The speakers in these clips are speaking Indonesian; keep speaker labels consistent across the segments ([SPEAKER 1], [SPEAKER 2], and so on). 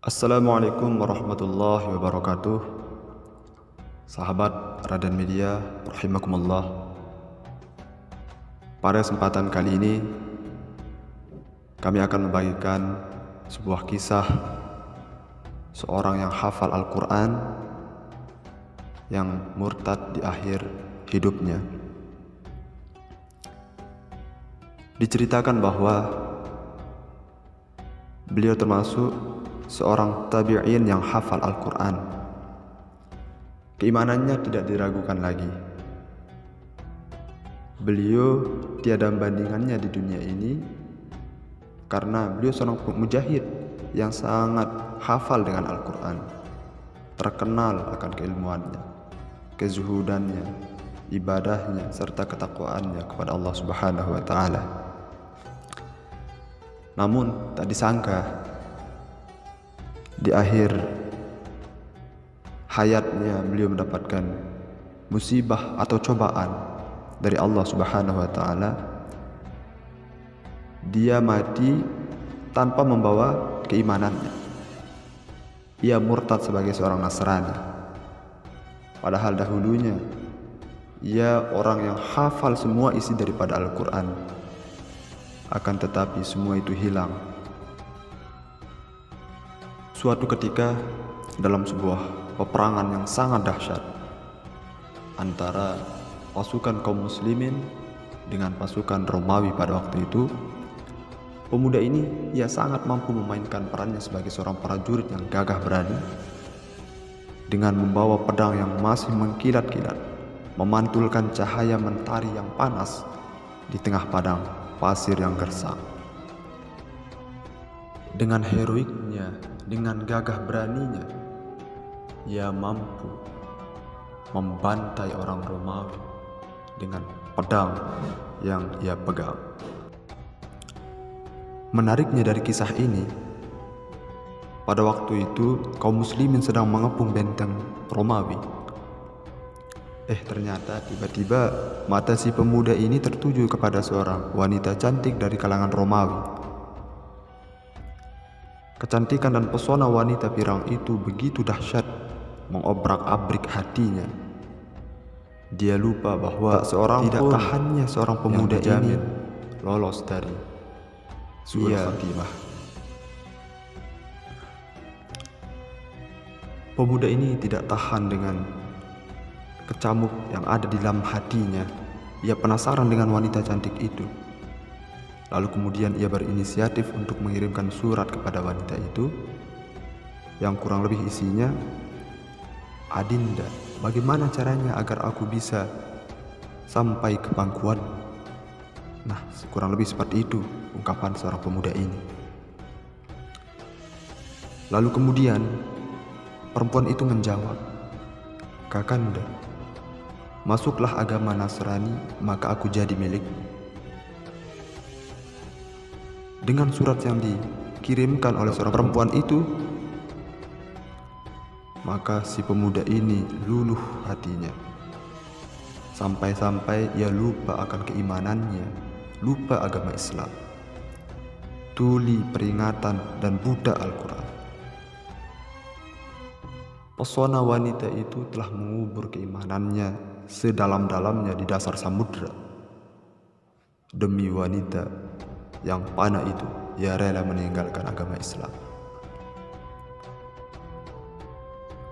[SPEAKER 1] Assalamualaikum warahmatullahi wabarakatuh. Sahabat Radan Media, rahimakumullah. Pada kesempatan kali ini kami akan membagikan sebuah kisah seorang yang hafal Al-Quran yang murtad di akhir hidupnya. Diceritakan bahwa beliau termasuk seorang tabi'in yang hafal Al-Quran. Keimanannya tidak diragukan lagi. Beliau tiada bandingannya di dunia ini karena beliau seorang mujahid yang sangat hafal dengan Al-Quran, terkenal akan keilmuannya, kezuhudannya, ibadahnya, serta ketakwaannya kepada Allah Subhanahu wa Ta'ala. Namun tak disangka di akhir hayatnya beliau mendapatkan musibah atau cobaan dari Allah Subhanahu wa Ta'ala. Dia mati tanpa membawa keimanannya. Ia murtad sebagai seorang Nasrani. Padahal dahulunya ia orang yang hafal semua isi daripada Al-Quran. Akan tetapi semua itu hilang. Suatu ketika dalam sebuah peperangan yang sangat dahsyat antara pasukan kaum muslimin dengan pasukan Romawi pada waktu itu, pemuda ini ia sangat mampu memainkan perannya sebagai seorang prajurit yang gagah berani dengan membawa pedang yang masih mengkilat-kilat, memantulkan cahaya mentari yang panas di tengah padang pasir yang gersang. Dengan heroiknya, dengan gagah beraninya, ia mampu membantai orang Romawi dengan pedang yang ia pegang. Menariknya dari kisah ini, pada waktu itu kaum muslimin sedang mengepung benteng Romawi. Ternyata tiba-tiba mata si pemuda ini tertuju kepada seorang wanita cantik dari kalangan Romawi. Kecantikan dan pesona wanita pirang itu begitu dahsyat, mengobrak-abrik hatinya. Dia lupa bahwa seorang tidak tahannya seorang pemuda ini lolos dari su'ul khatimah. Pemuda ini tidak tahan dengan kecamuk yang ada di dalam hatinya. Ia penasaran dengan wanita cantik itu. Lalu kemudian ia berinisiatif untuk mengirimkan surat kepada wanita itu yang kurang lebih isinya, "Adinda, bagaimana caranya agar aku bisa sampai ke pangkuan?" Nah, kurang lebih seperti itu ungkapan seorang pemuda ini. Lalu kemudian perempuan itu menjawab, "Kakanda, masuklah agama Nasrani, maka aku jadi milikmu." Dengan surat yang dikirimkan oleh seorang perempuan itu, maka si pemuda ini luluh hatinya. Sampai-sampai ia lupa akan keimanannya, lupa agama Islam, tuli peringatan dan budak Al-Quran. Pesona wanita itu telah mengubur keimanannya sedalam-dalamnya di dasar samudra. Demi wanita yang panah itu, ia rela meninggalkan agama Islam.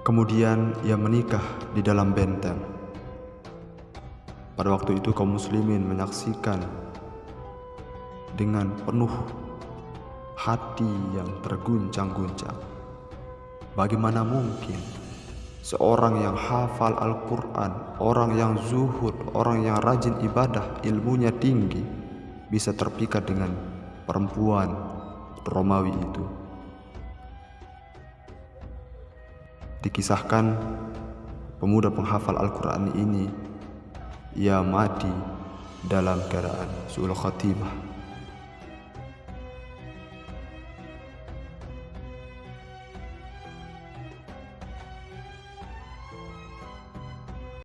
[SPEAKER 1] Kemudian ia menikah di dalam benteng. Pada waktu itu kaum muslimin menyaksikan dengan penuh hati yang terguncang-guncang. Bagaimana mungkin seorang yang hafal Al-Quran, orang yang zuhud, orang yang rajin ibadah, ilmunya tinggi, bisa terpikat dengan perempuan Romawi itu. Dikisahkan pemuda penghafal Al-Quran ini ia mati dalam keadaan su'ul khatimah.